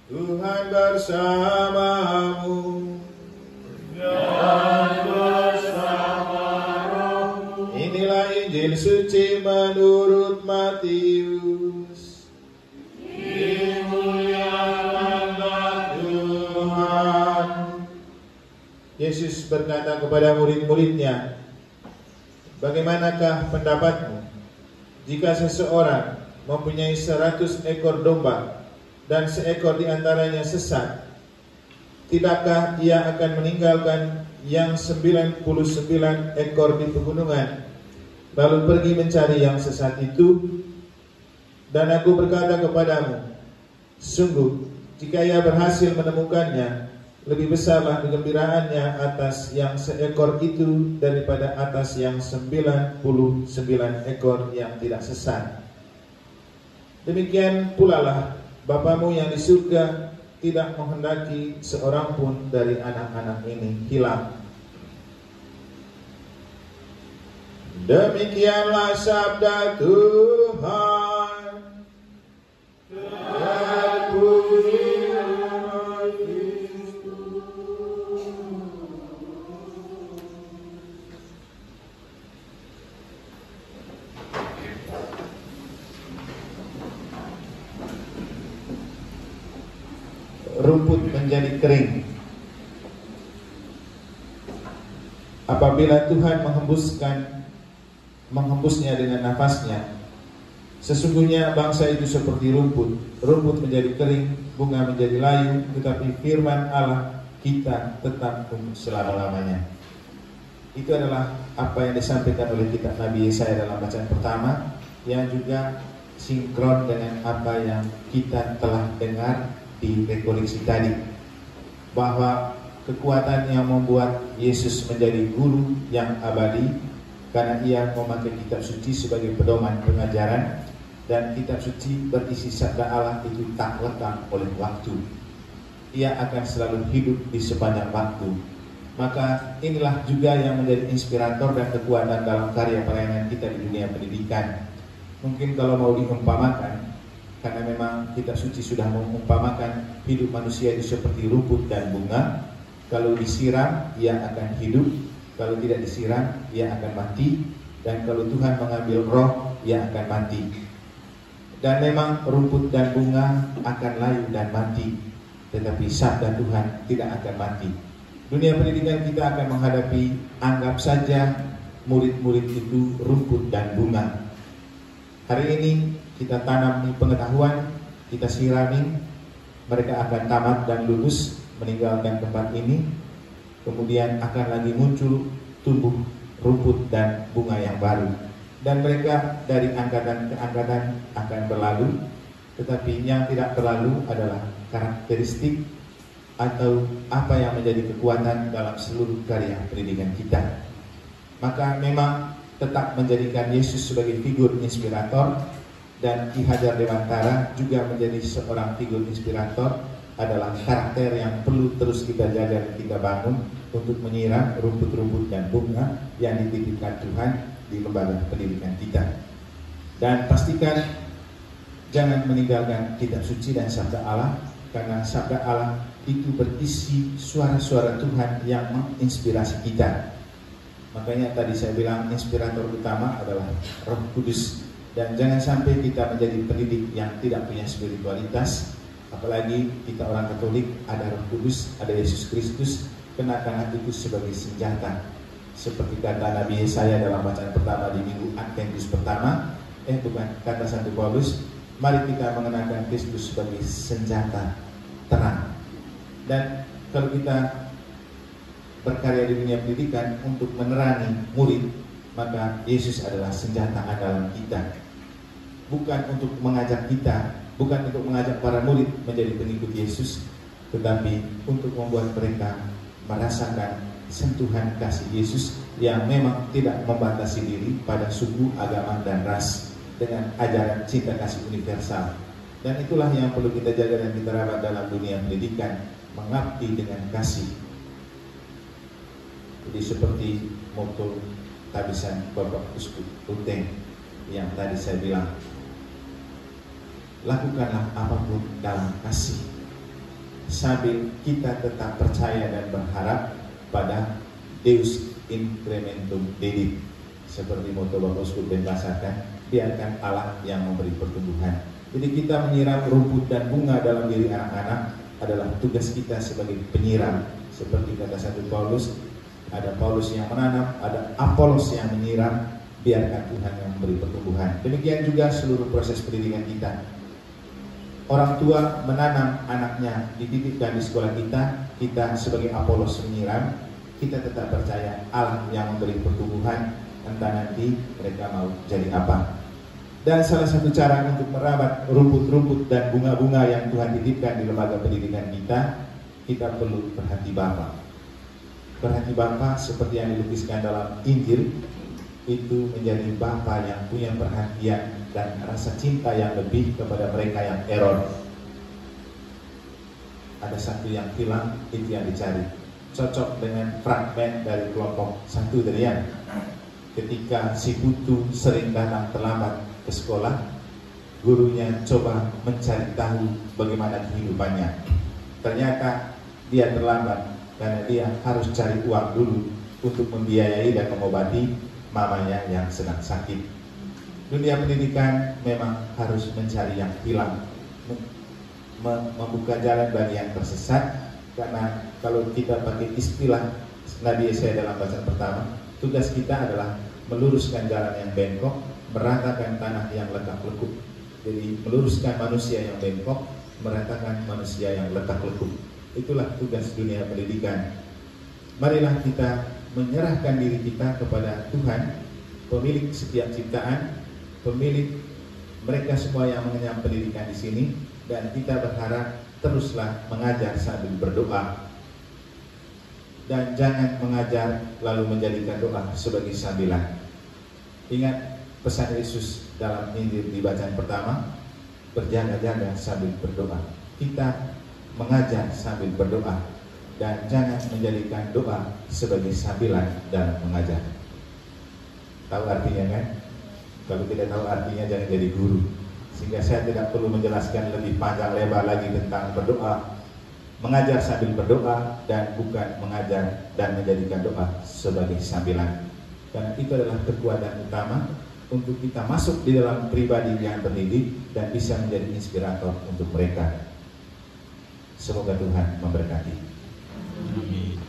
Tuhan bersamamu. Dan bersama rohmu. Inilah Injil suci menurut Matius. Dimuliakanlah Tuhan. Yesus berkata kepada murid-muridnya, bagaimanakah pendapatmu jika seseorang mempunyai 100 ekor domba dan seekor diantaranya sesat? Tidakkah ia akan meninggalkan yang 99 ekor di pegunungan, lalu pergi mencari yang sesat itu? Dan aku berkata kepadamu, sungguh, jika ia berhasil menemukannya, lebih besarlah kegembiraannya atas yang seekor itu daripada atas yang 99 ekor yang tidak sesat. Demikian pula lah Bapamu yang di surga tidak menghendaki seorang pun dari anak-anak ini hilang. Demikianlah sabda Tuhan. Terpujilah Kristus. Rumput menjadi kering apabila Tuhan menghembusnya dengan nafasnya. Sesungguhnya bangsa itu seperti rumput menjadi kering, bunga menjadi layu, tetapi firman Allah kita tetap untuk selama-lamanya. Itu adalah apa yang disampaikan oleh kitab Nabi Yesaya dalam bacaan pertama, yang juga sinkron dengan apa yang kita telah dengar di rekoleksi tadi, bahwa kekuatan yang membuat Yesus menjadi guru yang abadi karena ia memakai kitab suci sebagai pedoman pengajaran, dan kitab suci berisi sabda Allah itu tak lekang oleh waktu. Ia akan selalu hidup di sepanjang waktu. Maka inilah juga yang menjadi inspirator dan kekuatan dalam karya pelayanan kita di dunia pendidikan. Mungkin kalau mau diumpamakan, karena memang kitab suci sudah mengumpamakan hidup manusia itu seperti rumput dan bunga. Kalau disiram, ia akan hidup. Kalau tidak disiram, ia akan mati. Dan kalau Tuhan mengambil roh, ia akan mati. Dan memang rumput dan bunga akan layu dan mati, tetapi sabda Tuhan tidak akan mati. Dunia pendidikan kita akan menghadapi, anggap saja murid-murid itu rumput dan bunga. Hari ini kita tanam pengetahuan, kita sirami, mereka akan tamat dan lulus meninggalkan tempat ini. Kemudian akan lagi muncul, tumbuh rumput dan bunga yang baru. Dan mereka dari angkatan ke angkatan akan berlalu. Tetapi yang tidak berlalu adalah karakteristik atau apa yang menjadi kekuatan dalam seluruh karya pendidikan kita. Maka memang tetap menjadikan Yesus sebagai figur inspirator, dan Ki Hajar Dewantara juga menjadi seorang figur inspirator, adalah karakter yang perlu terus kita jaga dan kita bangun untuk menyiram rumput-rumput dan bunga yang dititipkan Tuhan di lembaga pendidikan kita. Dan pastikan jangan meninggalkan kitab suci dan sabda Allah, karena sabda Allah itu berisi suara-suara Tuhan yang menginspirasi kita. Makanya tadi saya bilang inspirator utama adalah Roh Kudus. Dan jangan sampai kita menjadi pendidik yang tidak punya spiritualitas. Apalagi kita orang Katolik, ada Roh Kudus, ada Yesus Kristus, kenakanlah itu sebagai senjata. Seperti kata Nabi Yesaya dalam bacaan pertama di minggu Adventus pertama, kata Santo Paulus, mari kita mengenakan Kristus sebagai senjata terang. Dan kalau kita berkarya di dunia pendidikan untuk menerangi murid, maka Yesus adalah senjata andalan kita. Bukan untuk mengajak kita, bukan untuk mengajak para murid menjadi pengikut Yesus, tetapi untuk membuat mereka merasakan sentuhan kasih Yesus yang memang tidak membatasi diri pada suku, agama, dan ras, dengan ajaran cinta kasih universal. Dan itulah yang perlu kita jaga dan kita rawat dalam dunia pendidikan, mengabdi dengan kasih. Jadi seperti moto tabisan Bapak Uskup Ruteng yang tadi saya bilang, lakukanlah apapun dalam kasih. sambil kita tetap percaya dan berharap pada Deus incrementum dedit, seperti moto Bapak Uskup Denpasar, biarkan Allah yang memberi pertumbuhan. Jadi kita menyiram rumput dan bunga dalam diri anak-anak adalah tugas kita sebagai penyiram. Seperti kata 1 Paulus, ada Paulus yang menanam, ada Apolos yang menyiram, biarkan Tuhan yang memberi pertumbuhan. Demikian juga seluruh proses pendidikan kita. Orang tua menanam anaknya, dititipkan di sekolah kita sebagai Apolos menyiram, kita tetap percaya Allah yang memberi pertumbuhan, entah nanti mereka mau jadi apa. Dan salah satu cara untuk merawat rumput-rumput dan bunga-bunga yang Tuhan titipkan di lembaga pendidikan kita perlu berhati Bapa. Berhati Bapa seperti yang dilukiskan dalam Injil, itu menjadi Bapa yang punya perhatian dan rasa cinta yang lebih kepada mereka yang error. Ada satu yang hilang, itu yang dicari. Cocok dengan fragmen dari kelompok 1 tadi ya. Ketika si Putu sering datang terlambat ke sekolah, gurunya coba mencari tahu bagaimana kehidupannya. Ternyata dia terlambat karena dia harus cari uang dulu untuk membiayai dan mengobati mamanya yang sedang sakit. Dunia pendidikan memang harus mencari yang hilang, membuka jalan bagi yang tersesat. Karena kalau kita pakai istilah Nabi Yesaya dalam bacaan pertama, tugas kita adalah meluruskan jalan yang bengkok, meratakan tanah yang lekuk. Jadi meluruskan manusia yang bengkok, meratakan manusia yang lekuk. Itulah tugas dunia pendidikan. Marilah kita menyerahkan diri kita kepada Tuhan, pemilik setiap ciptaan, pemilik mereka semua yang mengenyam pendidikan di sini, dan kita berharap teruslah mengajar sambil berdoa. Dan jangan mengajar lalu menjadikan doa sebagai sambilan. Ingat pesan Yesus dalam Injil di bacaan pertama, berjaga-jaga sambil berdoa. Kita mengajar sambil berdoa, dan jangan menjadikan doa sebagai sambilan dalam mengajar. Tahu artinya kan? Kalau tidak tahu artinya jangan jadi guru. Sehingga saya tidak perlu menjelaskan lebih panjang lebar lagi tentang berdoa, mengajar sambil berdoa, dan bukan mengajar dan menjadikan doa sebagai sambilan. Karena itu adalah kekuatan utama untuk kita masuk di dalam pribadi yang terdidik dan bisa menjadi inspirator untuk mereka. Semoga Tuhan memberkati. Amin.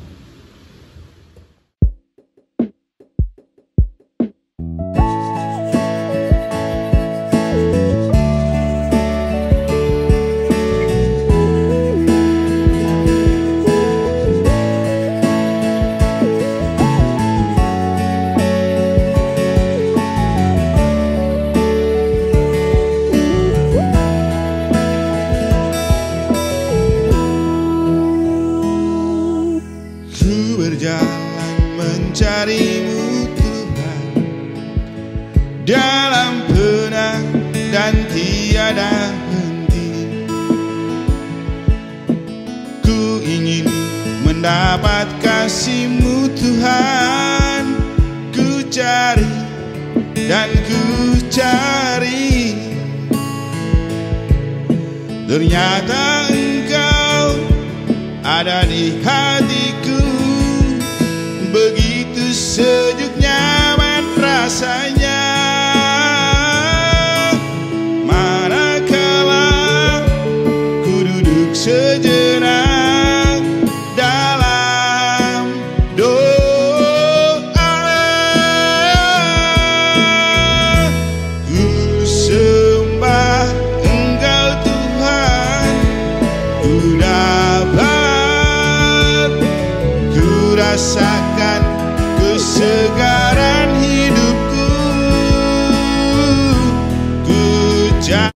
Mencarimu Tuhan dalam penang dan tiada henti. Ku ingin mendapat kasih-Mu Tuhan. Ku cari dan ku cari, ternyata Engkau ada di hatiku. Begitu sejuk nyaman rasanya, manakala ku duduk sejenak dalam doa. Ku sembah Engkau Tuhan, ku dapat ku rasakan kesegaran hidupku. Ku